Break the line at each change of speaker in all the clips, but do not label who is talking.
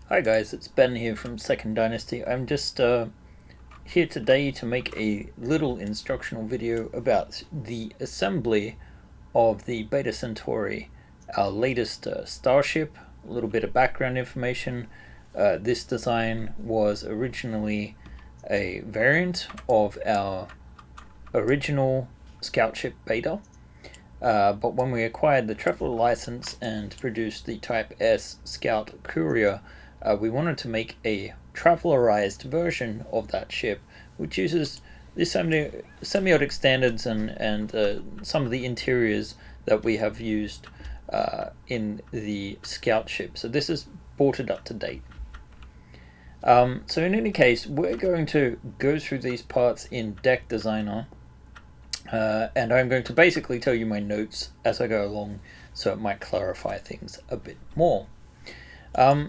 Hi guys, it's Ben here from Second Dynasty. I'm just here today to make a little instructional video about the assembly of the Beta Centauri, our latest starship. A little bit of background information. This design was originally a variant of our original scout ship Beta. But when we acquired the Traveler license and produced the Type S Scout Courier, we wanted to make a travelerized version of that ship, which uses the semiotic standards and some of the interiors that we have used in the Scout ship. So this is brought it up to date. So in any case, we're going to go through these parts in Deck Designer, and I'm going to basically tell you my notes as I go along, so it might clarify things a bit more.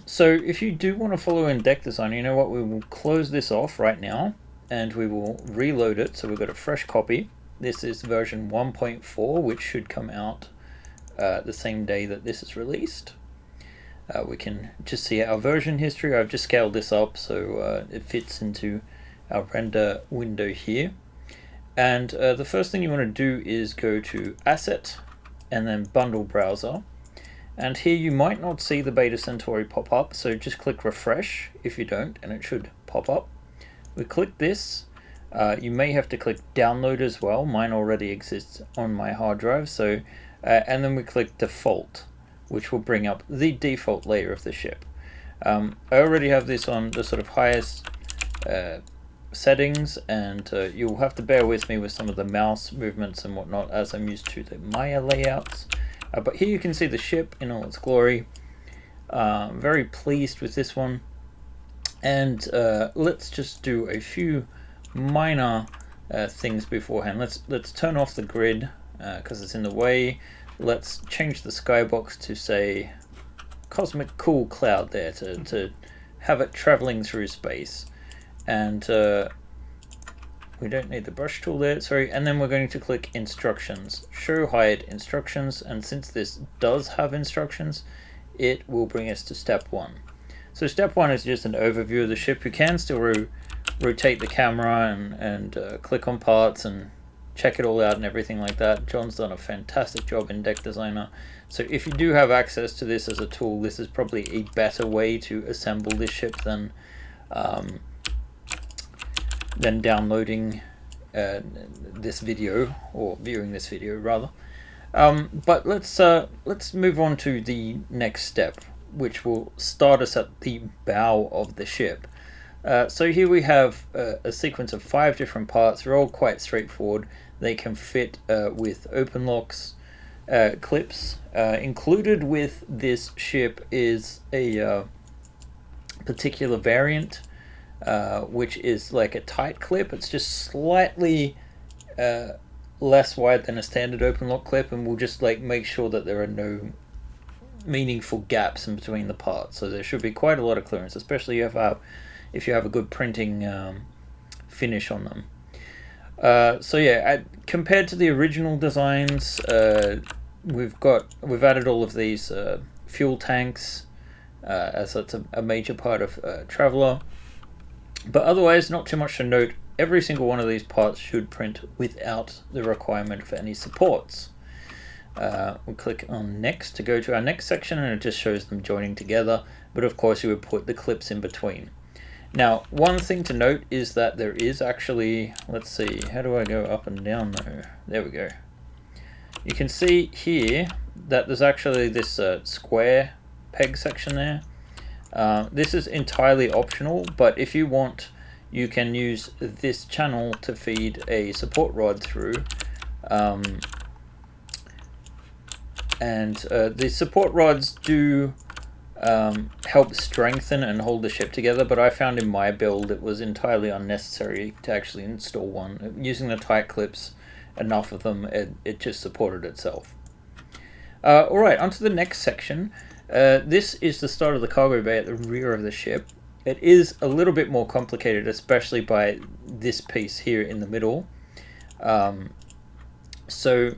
So if you do want to follow in Deck Designer, you know what, we will close this off right now and we will reload it. So we've got a fresh copy. This is version 1.4, which should come out the same day that this is released. We can just see our version history. I've just scaled this up so it fits into our render window here. And the first thing you want to do is go to Asset and then Bundle Browser. And here you might not see the Beta Centauri pop up, so just click refresh if you don't, and it should pop up. We click this. You may have to click download as well. Mine already exists on my hard drive. So, and then we click default, which will bring up the default layer of the ship. I already have this on the sort of highest settings, and you'll have to bear with me with some of the mouse movements and whatnot as I'm used to the Maya layouts. But here you can see the ship in all its glory. Very pleased with this one. And let's just do a few minor things beforehand. Let's turn off the grid because it's in the way. Let's change the skybox to say Cosmic Cool Cloud there to have it traveling through space. And we don't need the brush tool there, sorry, and then we're going to click Instructions, Show Hide Instructions, and since this does have instructions, it will bring us to step 1. So step 1 is just an overview of the ship. You can still rotate the camera and click on parts and check it all out and everything like that. John's done a fantastic job in Deck Designer. So if you do have access to this as a tool, this is probably a better way to assemble this ship than downloading this video, or viewing this video rather. But let's move on to the next step, which will start us at the bow of the ship. So here we have a sequence of 5 different parts. They're all quite straightforward. They can fit with open locks clips. Included with this ship is a particular variant, which is like a tight clip. It's just slightly less wide than a standard open lock clip, and we'll just like make sure that there are no meaningful gaps in between the parts. So there should be quite a lot of clearance, especially if you have a good printing finish on them. So yeah, compared to the original designs, we've added all of these fuel tanks, as that's a major part of Traveler. But otherwise, not too much to note. Every single one of these parts should print without the requirement for any supports. We'll click on Next to go to our next section, and it just shows them joining together. But of course, you would put the clips in between. Now, one thing to note is that there is actually, let's see, how do I go up and down though? There we go. You can see here that there's actually this square peg section there. This is entirely optional, but if you want, you can use this channel to feed a support rod through. And the support rods do help strengthen and hold the ship together, but I found in my build it was entirely unnecessary to actually install one. Using the tight clips, enough of them, it just supported itself. Alright, on to the next section. This is the start of the cargo bay at the rear of the ship. It is a little bit more complicated, especially by this piece here in the middle. So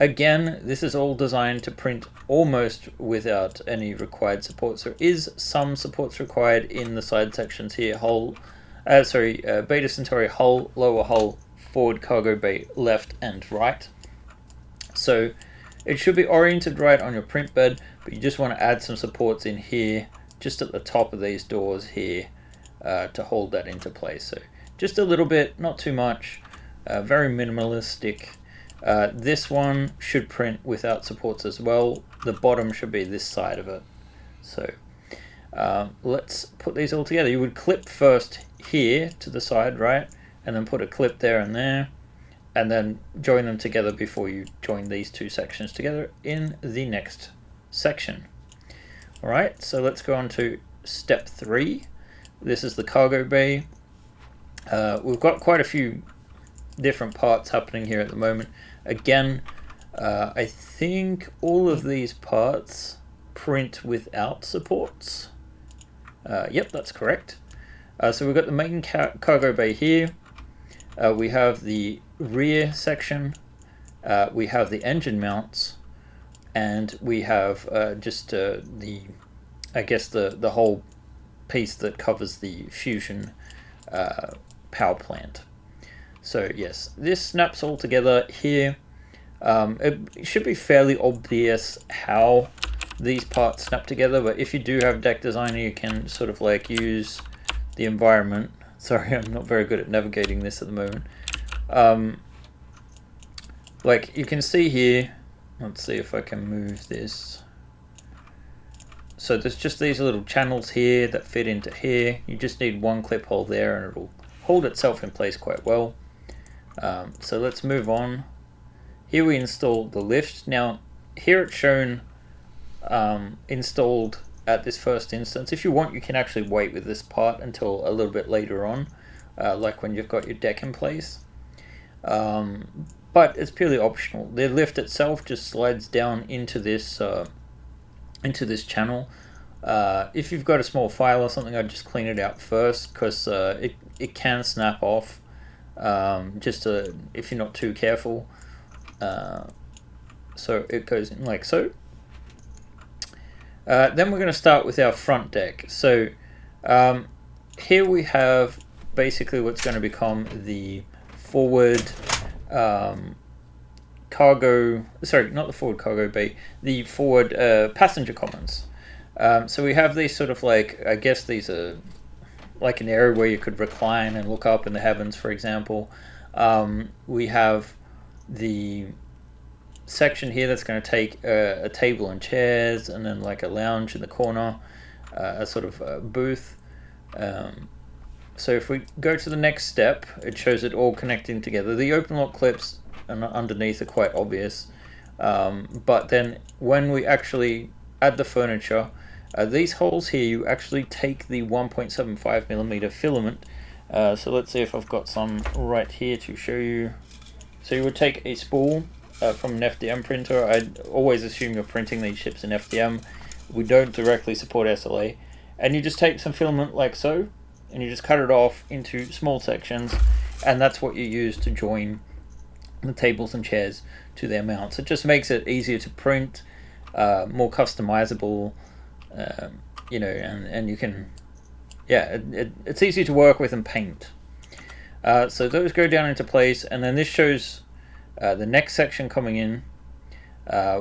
again, this is all designed to print almost without any required supports. There is some supports required in the side sections here. Beta Centauri hull, lower hull, forward cargo bay, left and right. So it should be oriented right on your print bed, but you just want to add some supports in here, just at the top of these doors here, to hold that into place. So just a little bit, not too much, very minimalistic. This one should print without supports as well. The bottom should be this side of it. So let's put these all together. You would clip first here to the side, right? And then put a clip there and there, and then join them together before you join these two sections together in the next section. Alright, so let's go on to step 3. This is the cargo bay. We've got quite a few different parts happening here at the moment. Again, I think all of these parts print without supports. Yep, that's correct. So we've got the main cargo bay here. We have the rear section. We have the engine mounts, and we have just the whole piece that covers the fusion power plant. So yes, this snaps all together here. It should be fairly obvious how these parts snap together, but if you do have Deck Designer, you can sort of like use the environment. Sorry, I'm not very good at navigating this at the moment. Like you can see here, let's see if I can move this. So there's just these little channels here that fit into here. You just need one clip hole there and it'll hold itself in place quite well. So let's move on. Here we install the lift. Now here it's shown installed at this first instance. If you want, you can actually wait with this part until a little bit later on, like when you've got your deck in place. But it's purely optional. The lift itself just slides down into this channel. If you've got a small file or something, I'd just clean it out first, because it can snap off if you're not too careful. So it goes in like so. Then we're going to start with our front deck. So here we have basically what's going to become the forward the forward passenger commons. So we have these sort of like, I guess these are like an area where you could recline and look up in the heavens, for example. We have the section here that's going to take a table and chairs, and then like a lounge in the corner, a sort of booth. So if we go to the next step, it shows it all connecting together. The open lock clips underneath are quite obvious, but then when we actually add the furniture, these holes here, you actually take the 1.75mm filament. So let's see if I've got some right here to show you. So you would take a spool from an FDM printer. I always assume you're printing these ships in FDM. We don't directly support SLA. And you just take some filament like so, and you just cut it off into small sections, and that's what you use to join the tables and chairs to their mounts. It just makes it easier to print, more customizable, you know, and you can, yeah, it's easy to work with and paint. So those go down into place, and then this shows the next section coming in.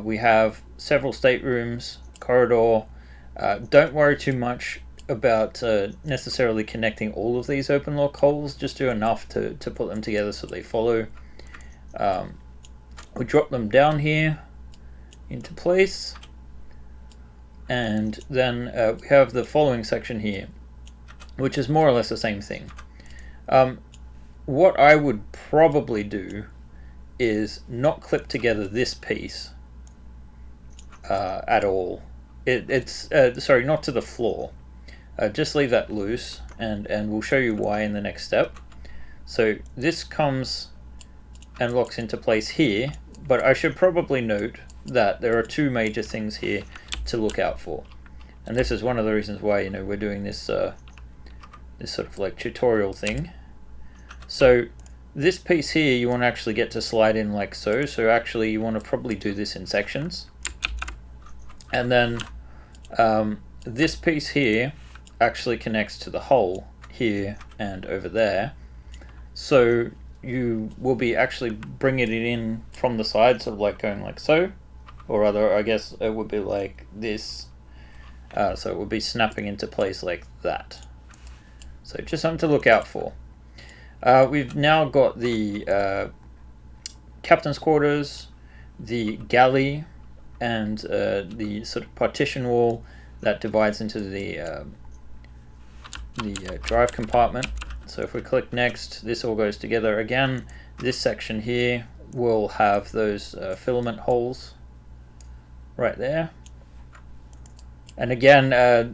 We have several staterooms, corridor. Don't worry too much about necessarily connecting all of these open lock holes. Just do enough to put them together so they follow. We drop them down here into place, and then we have the following section here, which is more or less the same thing. What I would probably do is not clip together this piece at all. It's sorry, not to the floor. Just leave that loose, and we'll show you why in the next step. So this comes and locks into place here, but I should probably note that there are two major things here to look out for, and this is one of the reasons why, you know, we're doing this this sort of like tutorial thing. So this piece here, you want to actually get to slide in like so. So actually you want to probably do this in sections. And then this piece here actually connects to the hole here and over there. So you will be actually bringing it in from the side, sort of like going like so, or rather, I guess it would be like this. So it would be snapping into place like that. So just something to look out for. We've now got the captain's quarters, the galley, and the sort of partition wall that divides into the drive compartment. So if we click next, this all goes together again. This section here will have those filament holes right there. And again,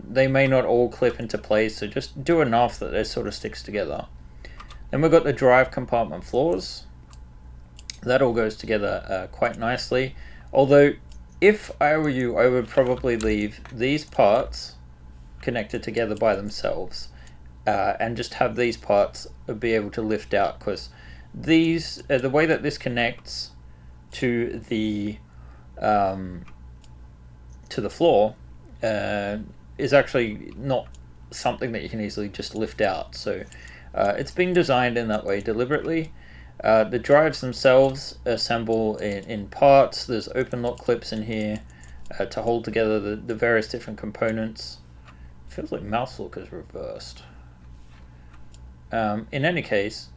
they may not all clip into place, so just do enough that it sort of sticks together. Then we've got the drive compartment floors. That all goes together quite nicely. Although, if I were you, I would probably leave these parts connected together by themselves, and just have these parts be able to lift out, because these, the way that this connects to the floor is actually not something that you can easily just lift out. So it's been designed in that way deliberately. The drives themselves assemble in parts. There's open lock clips in here to hold together the various different components. Feels like mouse look is reversed. In any case,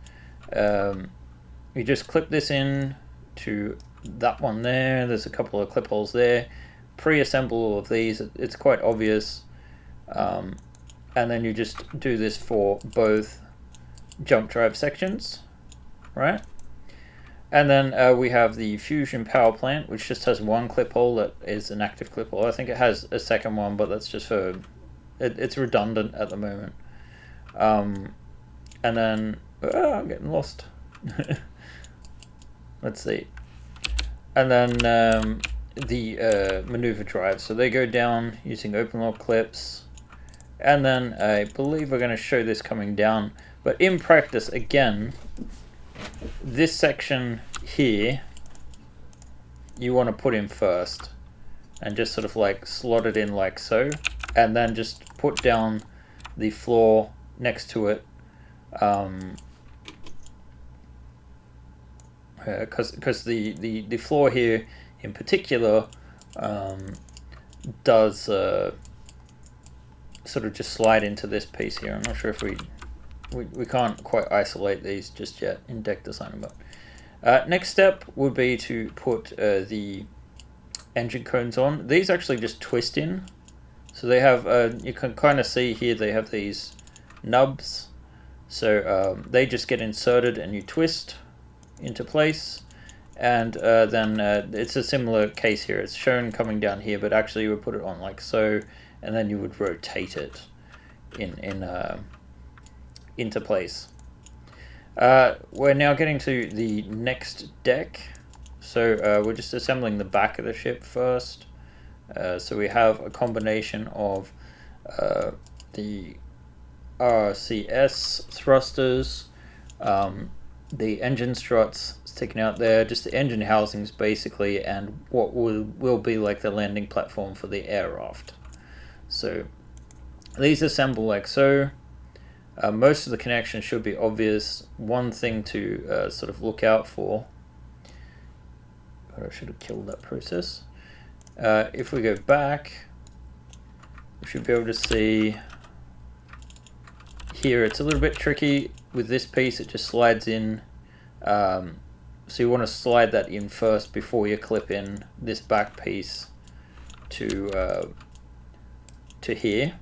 you just clip this in to that one there. There's a couple of clip holes there. Pre-assemble all of these. It's quite obvious. And then you just do this for both jump drive sections, right? And then we have the fusion power plant, which just has one clip hole that is an active clip hole. I think it has a second one, but that's just for it's redundant at the moment. And then I'm getting lost. Let's see. And then the maneuver drives, so they go down using open lock clips. And then I believe we're going to show this coming down, but in practice, again, this section here you want to put in first and just sort of like slot it in like so, and then just put down the floor next to it, because the floor here in particular does sort of just slide into this piece here. I'm not sure if we can't quite isolate these just yet in deck design, but next step would be to put the engine cones on. These actually just twist in, so they have you can kind of see here they have these nubs, so they just get inserted and you twist into place. And then it's a similar case here. It's shown coming down here, but actually you would put it on like so, and then you would rotate it into place. We're now getting to the next deck. So we're just assembling the back of the ship first. So we have a combination of the RCS thrusters, the engine struts sticking out there, just the engine housings basically, and what will be like the landing platform for the air raft. So these assemble like so. Most of the connections should be obvious. One thing to sort of look out for, I should have killed that process. If we go back, we should be able to see here it's a little bit tricky with this piece. It just slides in, so you want to slide that in first before you clip in this back piece to here.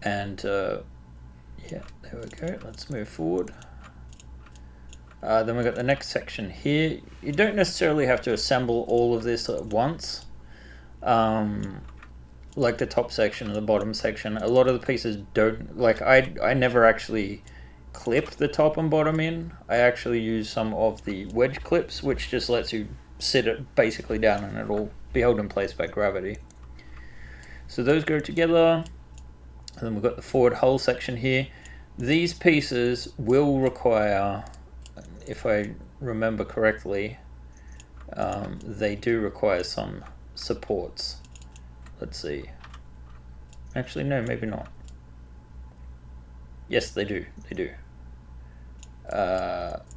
And yeah, there we go. Let's move forward. Then we've got the next section here. You don't necessarily have to assemble all of this at once, like the top section and the bottom section. A lot of the pieces don't, like I never actually clip the top and bottom in. I actually use some of the wedge clips, which just lets you sit it basically down and it'll be held in place by gravity. So those go together. And then we've got the forward hull section here. These pieces will require, if I remember correctly, they do require some supports. Let's see. Actually, no, maybe not. Yes, they do. They do.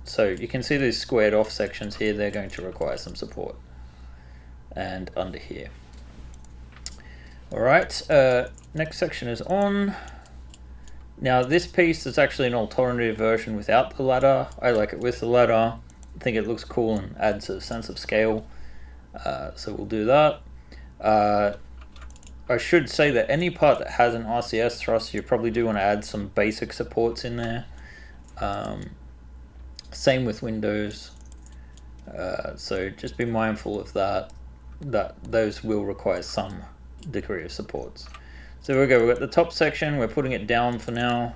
So you can see these squared off sections here. They're going to require some support. And under here. Alright, next section is on. Now this piece is actually an alternative version without the ladder. I like it with the ladder. I think it looks cool and adds a sense of scale. So we'll do that. I should say that any part that has an RCS thrust, you probably do want to add some basic supports in there. Same with Windows. So just be mindful of that those will require some degree of supports. So we go, we've got the top section, we're putting it down for now.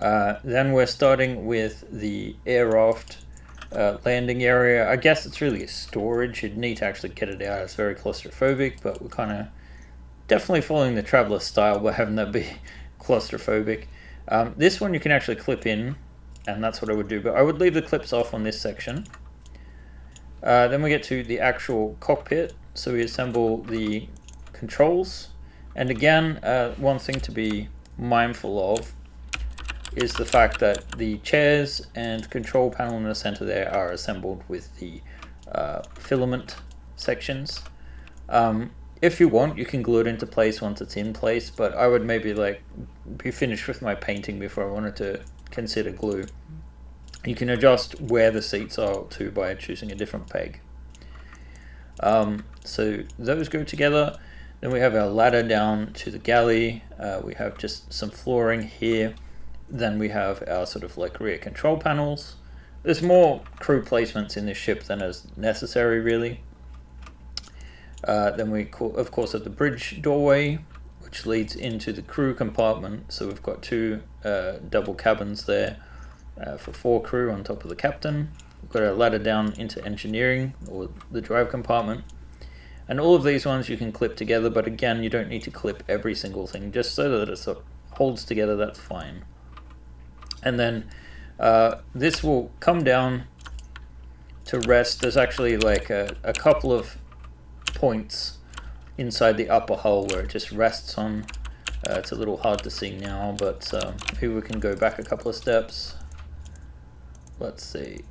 Then we're starting with the aircraft landing area. I guess it's really a storage. You'd need to actually get it out. It's very claustrophobic, but we're kind of definitely following the traveler style by having that be claustrophobic. This one you can actually clip in, and that's what I would do, but I would leave the clips off on this section. Then we get to the actual cockpit. So we assemble the controls. And again, one thing to be mindful of is the fact that the chairs and control panel in the center there are assembled with the filament sections. If you want, you can glue it into place once it's in place, but I would maybe be finished with my painting before I wanted to consider glue. You can adjust where the seats are to by choosing a different peg. So those go together. Then we have our ladder down to the galley. We have just some flooring here. Then we have our sort of rear control panels. There's more crew placements in this ship than is necessary, really. Then we, of course, have the bridge doorway, which leads into the crew compartment. So we've got two double cabins there for 4 crew on top of the captain. We've got our ladder down into engineering, or the drive compartment. And all of these ones you can clip together, but again, you don't need to clip every single thing, just so that it sort of holds together, that's fine. And then this will come down to rest. There's actually a couple of points inside the upper hull where it just rests on. It's a little hard to see now, but maybe we can go back a couple of steps. Let's see.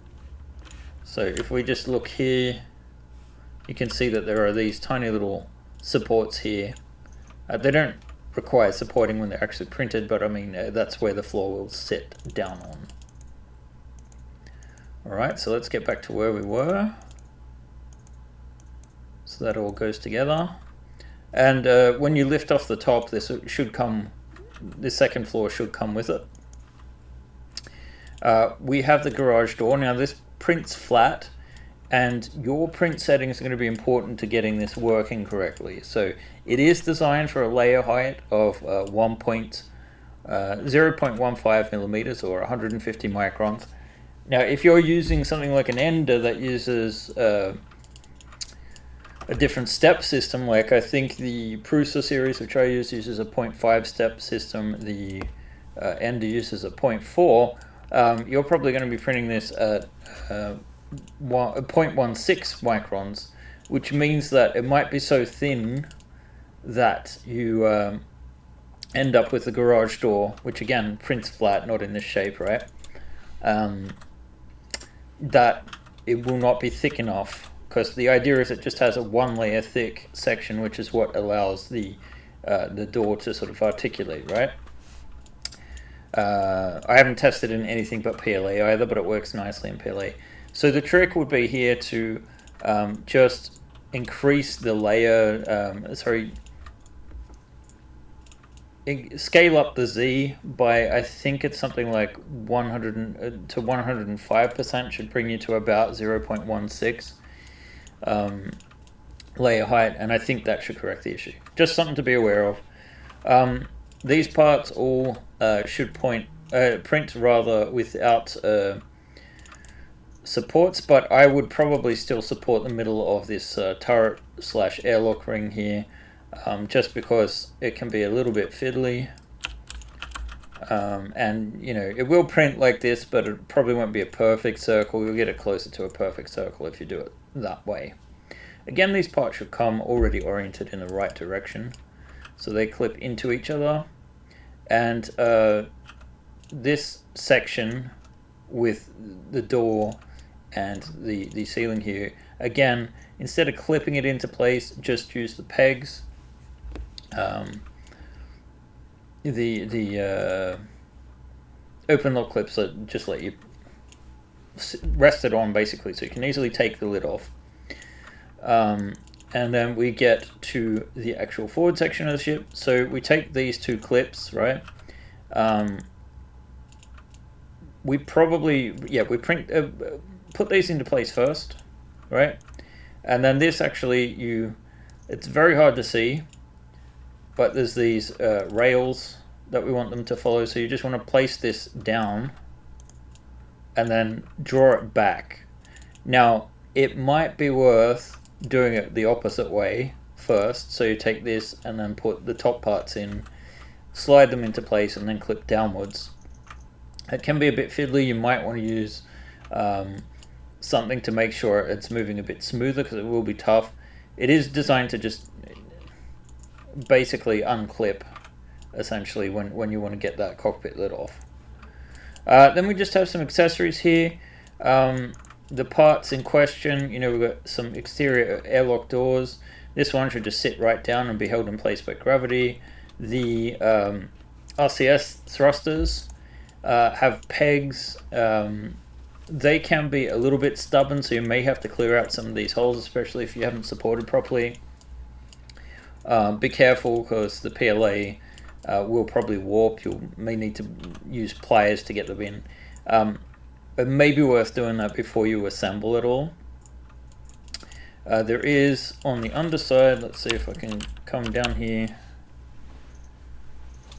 So if we just look here, you can see that there are these tiny little supports here. They don't require supporting when they're actually printed, but I mean, that's where the floor will sit down on. Alright, so let's get back to where we were. So that all goes together. And when you lift off the top, this second floor should come with it. We have the garage door. Now this prints flat, and your print settings are going to be important to getting this working correctly. So it is designed for a layer height of 0.15 millimeters or 150 microns. Now if you're using something like an Ender that uses a different step system, like I think the Prusa series, which I use, uses a 0.5 step system, the Ender uses a 0.4, you're probably going to be printing this at 0.16 microns, which means that it might be so thin that you end up with the garage door, which again prints flat, not in this shape, right? That it will not be thick enough, because the idea is it just has a 1 layer thick section, which is what allows the door to sort of articulate, right? I haven't tested in anything but PLA either, but it works nicely in PLA. So the trick would be here to just increase the layer, scale up the Z by, I think it's something like 100 to 105% should bring you to about 0.16 layer height, and I think that should correct the issue. Just something to be aware of. These parts all should print rather without supports, but I would probably still support the middle of this turret / airlock ring here, just because it can be a little bit fiddly. And you know, it will print like this, but it probably won't be a perfect circle. You'll get it closer to a perfect circle if you do it that way. Again, these parts should come already oriented in the right direction, so they clip into each other. And this section with the door and the ceiling here, again, instead of clipping it into place, just use the pegs. The open lock clips that just let you rest it on, basically, so you can easily take the lid off. And then we get to the actual forward section of the ship. So we take these two clips, right? We probably, we put these into place first, right? And then this actually, it's very hard to see, but there's these rails that we want them to follow. So you just want to place this down and then draw it back. Now, it might be worth doing it the opposite way first. So you take this and then put the top parts in, slide them into place, and then clip downwards. It can be a bit fiddly. You might want to use something to make sure it's moving a bit smoother, because it will be tough. It is designed to just basically unclip, essentially, when you want to get that cockpit lid off. Then we just have some accessories here. The parts in question, we've got some exterior airlock doors. This one should just sit right down and be held in place by gravity. The RCS thrusters have pegs. They can be a little bit stubborn, so you may have to clear out some of these holes, especially if you haven't supported properly. Be careful, because the PLA will probably warp. You may need to use pliers to get them in. It may be worth doing that before you assemble it all. There is, on the underside, let's see if I can come down here.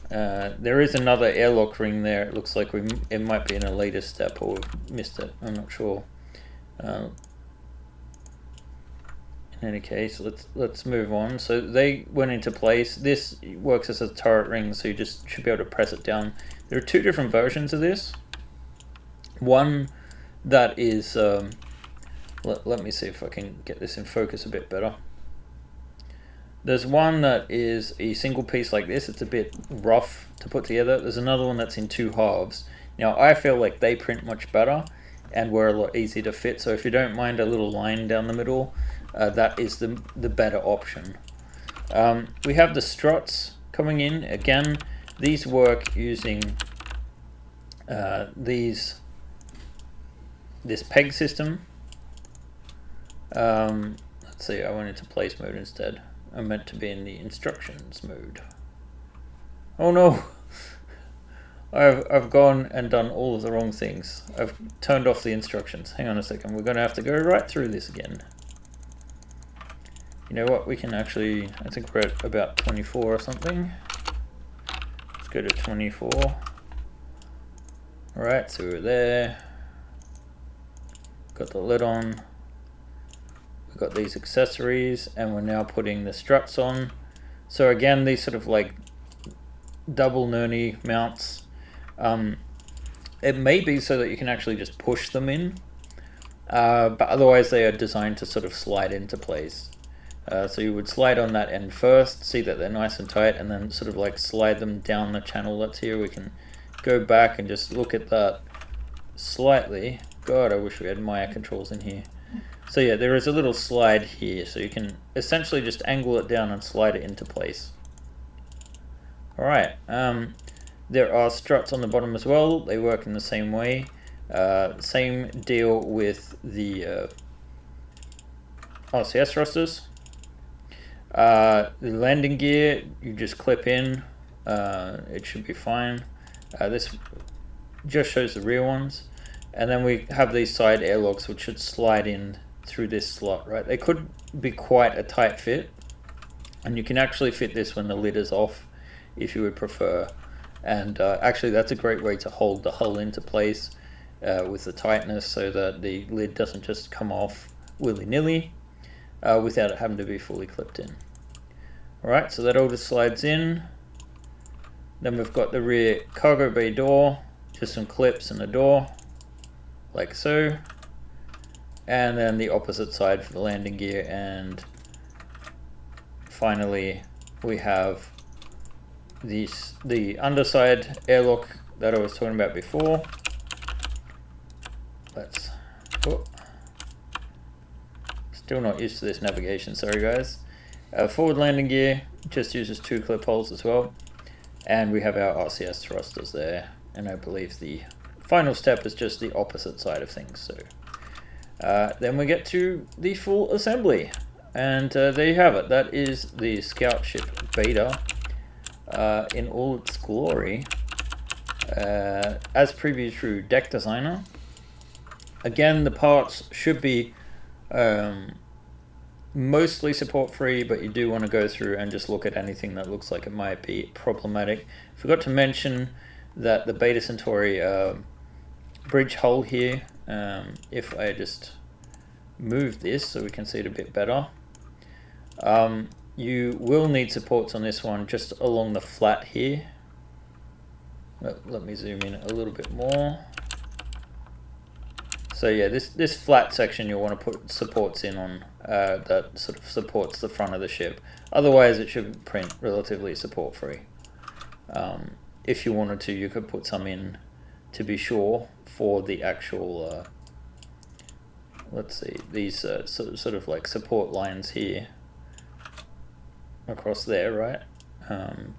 There is another airlock ring there. It looks like it might be in a later step, or we've missed it. I'm not sure. In any case, let's move on. So they went into place. This works as a turret ring, so you just should be able to press it down. There are two different versions of this. One that is, let me see if I can get this in focus a bit better. There's one that is a single piece like this. It's a bit rough to put together. There's another one that's in two halves. Now, I feel like they print much better and were a lot easier to fit. So if you don't mind a little line down the middle, that is the better option. We have the struts coming in. Again, these work using this peg system. Let's see, I went into place mode instead. I meant to be in the instructions mode. Oh no! I've gone and done all of the wrong things. I've turned off the instructions. Hang on a second, we're going to have to go right through this again. You know what, we can actually, I think we're at about 24 or something. Let's go to 24. Alright, so we're there. Got the lid on. We've got these accessories, and we're now putting the struts on. So again, these sort of like double nurney mounts. It may be so that you can actually just push them in, but otherwise they are designed to sort of slide into place. So you would slide on that end first, see that they're nice and tight, and then sort of like slide them down the channel that's here. We can go back and just look at that slightly. God, I wish we had Maya controls in here. So yeah, there is a little slide here, so you can essentially just angle it down and slide it into place. Alright, there are struts on the bottom as well. They work in the same way. Same deal with the RCS thrusters. The landing gear, you just clip in. It should be fine. This just shows the rear ones. And then we have these side airlocks, which should slide in through this slot, right? They could be quite a tight fit, and you can actually fit this when the lid is off if you would prefer. And actually that's a great way to hold the hull into place with the tightness, so that the lid doesn't just come off willy-nilly without it having to be fully clipped in. Alright, so that all just slides in. Then we've got the rear cargo bay door, just some clips and a door, like so. and then the opposite side for the landing gear, and finally we have the underside airlock that I was talking about before. Let's still not used to this navigation, sorry guys. Forward landing gear just uses 2 clip holes as well, and we have our RCS thrusters there, and I believe the final step is just the opposite side of things. So then we get to the full assembly, and there you have it. That is the scout ship Beta in all its glory, as previewed through Deck Designer. Again, the parts should be mostly support free, but you do want to go through and just look at anything that looks like it might be problematic. Forgot to mention that the Beta Centauri bridge hull here, if I just move this so we can see it a bit better, you will need supports on this one just along the flat here. Let me zoom in a little bit more. So yeah, this flat section you'll want to put supports in on that sort of supports the front of the ship. Otherwise it should print relatively support free. If you wanted to, you could put some in to be sure for the actual, let's see, these sort of like support lines here across there, right?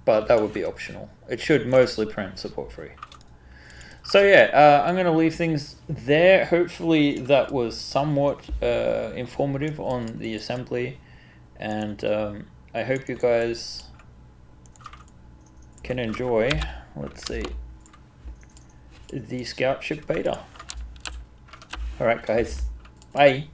But that would be optional. It should mostly print support free. So yeah, I'm going to leave things there. Hopefully that was somewhat informative on the assembly, and I hope you guys can enjoy, let's see, the Scout Ship Beta. Alright guys, bye!